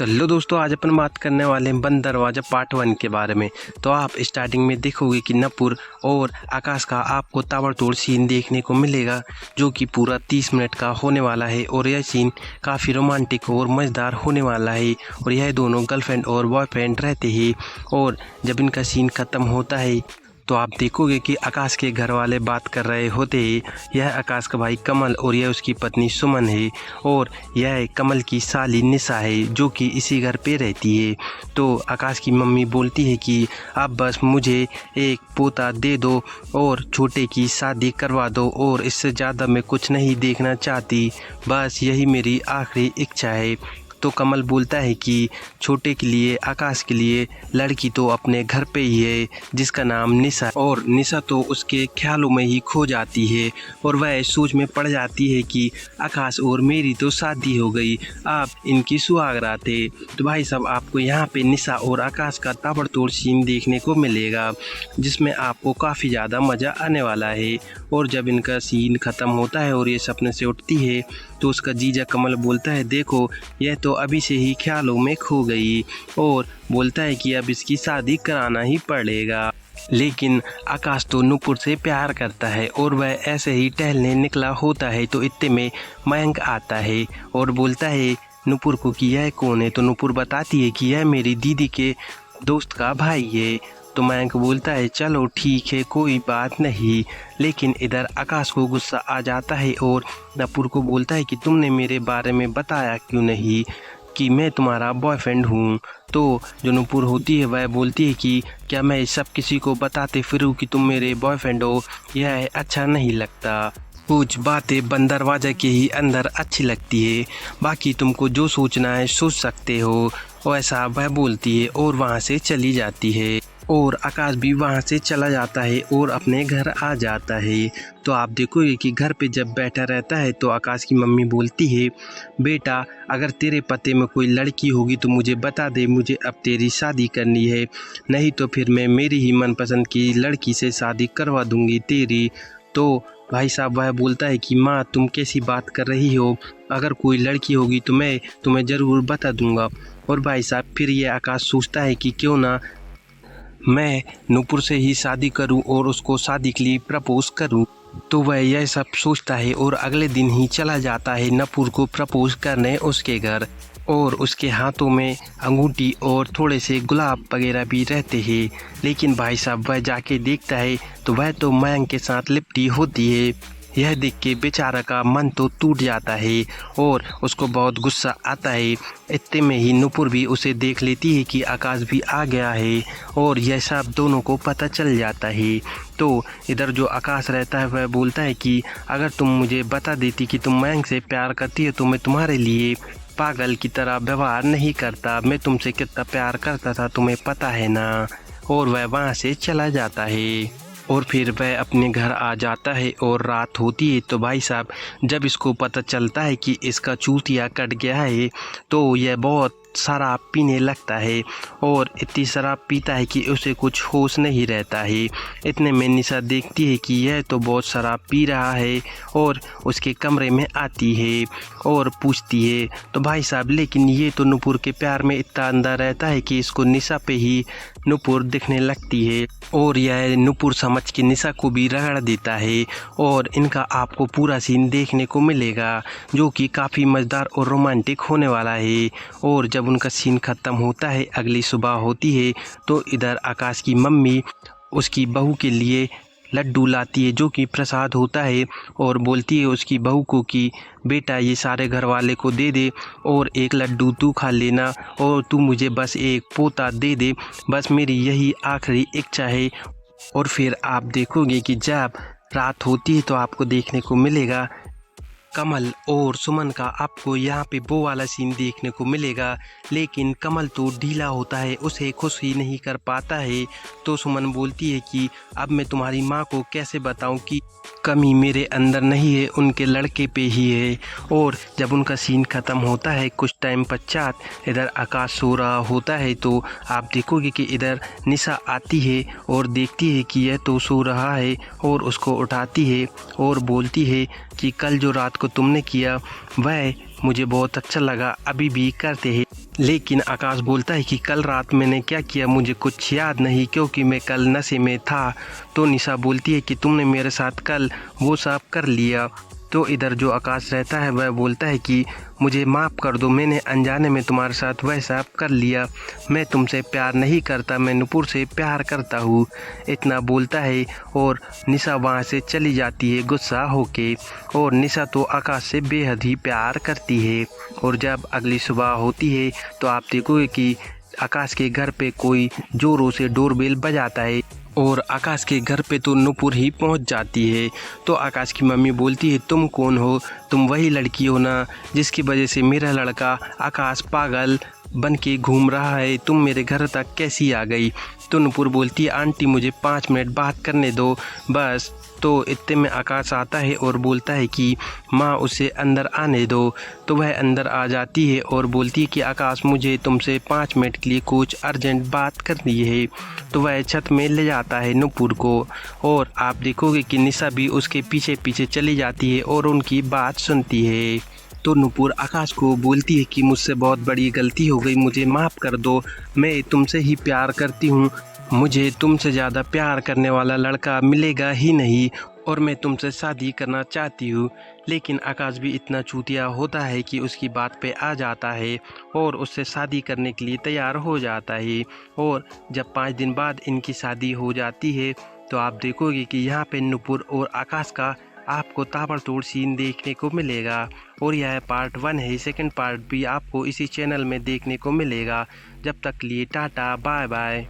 तो लो दोस्तों, आज अपन बात करने वाले हैं बंद दरवाज़ा पार्ट 1 के बारे में। तो आप स्टार्टिंग में देखोगे कि नपुर और आकाश का आपको ताबड़तोड़ सीन देखने को मिलेगा, जो कि पूरा 30 मिनट का होने वाला है और यह सीन काफ़ी रोमांटिक और मज़ेदार होने वाला है। और यह दोनों गर्लफ्रेंड और बॉयफ्रेंड रहते हैं और जब इनका सीन ख़त्म होता है तो आप देखोगे कि आकाश के घर वाले बात कर रहे होते हैं। यह आकाश का भाई कमल और यह उसकी पत्नी सुमन है और यह कमल की साली निशा है, जो कि इसी घर पे रहती है। तो आकाश की मम्मी बोलती है कि अब बस मुझे एक पोता दे दो और छोटे की शादी करवा दो, और इससे ज़्यादा मैं कुछ नहीं देखना चाहती, बस यही मेरी आखिरी इच्छा है। तो कमल बोलता है कि छोटे के लिए, आकाश के लिए लड़की तो अपने घर पे ही है जिसका नाम निशा, और निशा तो उसके ख्यालों में ही खो जाती है और वह सोच में पड़ जाती है कि आकाश और मेरी तो शादी हो गई, अब इनकी सुहागरात है। तो भाई साहब, आपको यहाँ पे निशा और आकाश का ताबड़तोड़ सीन देखने को मिलेगा, जिसमें आपको काफ़ी ज़्यादा मज़ा आने वाला है। और जब इनका सीन ख़त्म होता है और ये सपने से उठती है तो उसका जीजा कमल बोलता है, देखो यह तो अभी से ही ख्यालों में खो गई, और बोलता है कि अब इसकी शादी कराना ही पड़ेगा। लेकिन आकाश तो नुपुर से प्यार करता है और वह ऐसे ही टहलने निकला होता है तो इतने में मयंक आता है और बोलता है नुपुर को कि यह कौन है। तो नुपुर बताती है कि यह मेरी दीदी के दोस्त का भाई है। तो मयंक बोलता है, चलो ठीक है, कोई बात नहीं। लेकिन इधर आकाश को गुस्सा आ जाता है और नुपुर को बोलता है कि तुमने मेरे बारे में बताया क्यों नहीं कि मैं तुम्हारा बॉयफ्रेंड हूँ। तो जो नुपुर होती है वह बोलती है कि क्या मैं सब किसी को बताते फिरूँ कि तुम मेरे बॉयफ्रेंड हो, यह अच्छा नहीं लगता। कुछ बातें बंद दरवाजे के ही अंदर अच्छी लगती है, बाकी तुमको जो सोचना है सोच सकते हो, वैसा वह बोलती है और वहाँ से चली जाती है। और आकाश भी वहाँ से चला जाता है और अपने घर आ जाता है। तो आप देखोगे कि घर पे जब बैठा रहता है तो आकाश की मम्मी बोलती है, बेटा अगर तेरे पते में कोई लड़की होगी तो मुझे बता दे, मुझे अब तेरी शादी करनी है, नहीं तो फिर मैं मेरी ही मनपसंद की लड़की से शादी करवा दूंगी तेरी। तो भाई साहब वह बोलता है कि माँ तुम कैसी बात कर रही हो, अगर कोई लड़की होगी तो मैं तुम्हें ज़रूर बता दूंगा। और भाई साहब फिर ये आकाश सोचता है कि क्यों ना मैं नुपुर से ही शादी करूं और उसको शादी के लिए प्रपोज करूं। तो वह यह सब सोचता है और अगले दिन ही चला जाता है नुपुर को प्रपोज करने उसके घर, और उसके हाथों में अंगूठी और थोड़े से गुलाब वगैरह भी रहते हैं। लेकिन भाई साहब वह जाके देखता है तो वह तो मयंक के साथ लिपटी होती है। यह देख के बेचारा का मन तो टूट जाता है और उसको बहुत गुस्सा आता है। इतने में ही नुपुर भी उसे देख लेती है कि आकाश भी आ गया है और यह सब दोनों को पता चल जाता है। तो इधर जो आकाश रहता है वह बोलता है कि अगर तुम मुझे बता देती कि तुम मयंक से प्यार करती हो तो मैं तुम्हारे लिए पागल की तरह व्यवहार नहीं करता, मैं तुमसे कितना प्यार करता था तुम्हें पता है ना। और वह वहाँ से चला जाता है और फिर वह अपने घर आ जाता है और रात होती है। तो भाई साहब जब इसको पता चलता है कि इसका चूतिया कट गया है तो यह बहुत शराब पीने लगता है और इतनी शराब पीता है कि उसे कुछ होश नहीं रहता है। इतने में निशा देखती है कि यह तो बहुत शराब पी रहा है और उसके कमरे में आती है और पूछती है, तो भाई साहब लेकिन ये तो नुपुर के प्यार में इतना अंधा रहता है कि इसको निशा पे ही नुपुर दिखने लगती है, और यह नुपुर समझ के निशा को भी रगड़ देता है। और इनका आपको पूरा सीन देखने को मिलेगा जो कि काफ़ी मज़ेदार और रोमांटिक होने वाला है। और जब उनका सीन ख़त्म होता है, अगली सुबह होती है तो इधर आकाश की मम्मी उसकी बहू के लिए लड्डू लाती है जो कि प्रसाद होता है, और बोलती है उसकी बहू को कि बेटा ये सारे घर वाले को दे दे और एक लड्डू तू खा लेना, और तू मुझे बस एक पोता दे दे, बस मेरी यही आखिरी इच्छा है। और फिर आप देखोगे कि जब रात होती है तो आपको देखने को मिलेगा कमल और सुमन का, आपको यहाँ पे वो वाला सीन देखने को मिलेगा। लेकिन कमल तो ढीला होता है, उसे खुश ही नहीं कर पाता है। तो सुमन बोलती है कि अब मैं तुम्हारी माँ को कैसे बताऊँ कि कमी मेरे अंदर नहीं है, उनके लड़के पे ही है। और जब उनका सीन ख़त्म होता है कुछ टाइम पश्चात इधर आकाश सो रहा होता है तो आप देखोगे कि इधर निशा आती है और देखती है कि यह तो सो रहा है और उसको उठाती है और बोलती है कि कल जो रात को तुमने किया वह मुझे बहुत अच्छा लगा, अभी भी करते हैं। लेकिन आकाश बोलता है कि कल रात मैंने क्या किया मुझे कुछ याद नहीं, क्योंकि मैं कल नशे में था। तो निशा बोलती है कि तुमने मेरे साथ कल वो सब कर लिया। तो इधर जो आकाश रहता है वह बोलता है कि मुझे माफ़ कर दो, मैंने अनजाने में तुम्हारे साथ वह सब कर लिया। मैं तुमसे प्यार नहीं करता, मैं नुपुर से प्यार करता हूँ। इतना बोलता है और निशा वहाँ से चली जाती है गुस्सा होके। और निशा तो आकाश से बेहद ही प्यार करती है। और जब अगली सुबह होती है तो आप देखोगे कि आकाश के घर पे कोई जोरों से डोरबेल बजाता है और आकाश के घर पे तो नुपुर ही पहुंच जाती है। तो आकाश की मम्मी बोलती है, तुम कौन हो? तुम वही लड़की हो ना जिसकी वजह से मेरा लड़का आकाश पागल बन के घूम रहा है, तुम मेरे घर तक कैसी आ गई? तो नुपुर बोलती है, आंटी मुझे 5 मिनट बात करने दो बस। तो इतने में आकाश आता है और बोलता है कि माँ उसे अंदर आने दो। तो वह अंदर आ जाती है और बोलती है कि आकाश मुझे तुमसे 5 मिनट के लिए कुछ अर्जेंट बात करनी है। तो वह छत में ले जाता है नुपुर को और आप देखोगे कि निशा भी उसके पीछे पीछे चली जाती है और उनकी बात सुनती है। तो नुपुर आकाश को बोलती है कि मुझसे बहुत बड़ी गलती हो गई, मुझे माफ़ कर दो, मैं तुमसे ही प्यार करती हूँ, मुझे तुमसे ज़्यादा प्यार करने वाला लड़का मिलेगा ही नहीं और मैं तुमसे शादी करना चाहती हूँ। लेकिन आकाश भी इतना चूतिया होता है कि उसकी बात पे आ जाता है और उससे शादी करने के लिए तैयार हो जाता है। और जब 5 दिन बाद इनकी शादी हो जाती है तो आप देखोगे कि यहाँ पे नुपुर और आकाश का आपको ताबड़तोड़ सीन देखने को मिलेगा। और यह पार्ट 1 है, सेकंड पार्ट भी आपको इसी चैनल में देखने को मिलेगा। जब तक के लिए टाटा बाय बाय।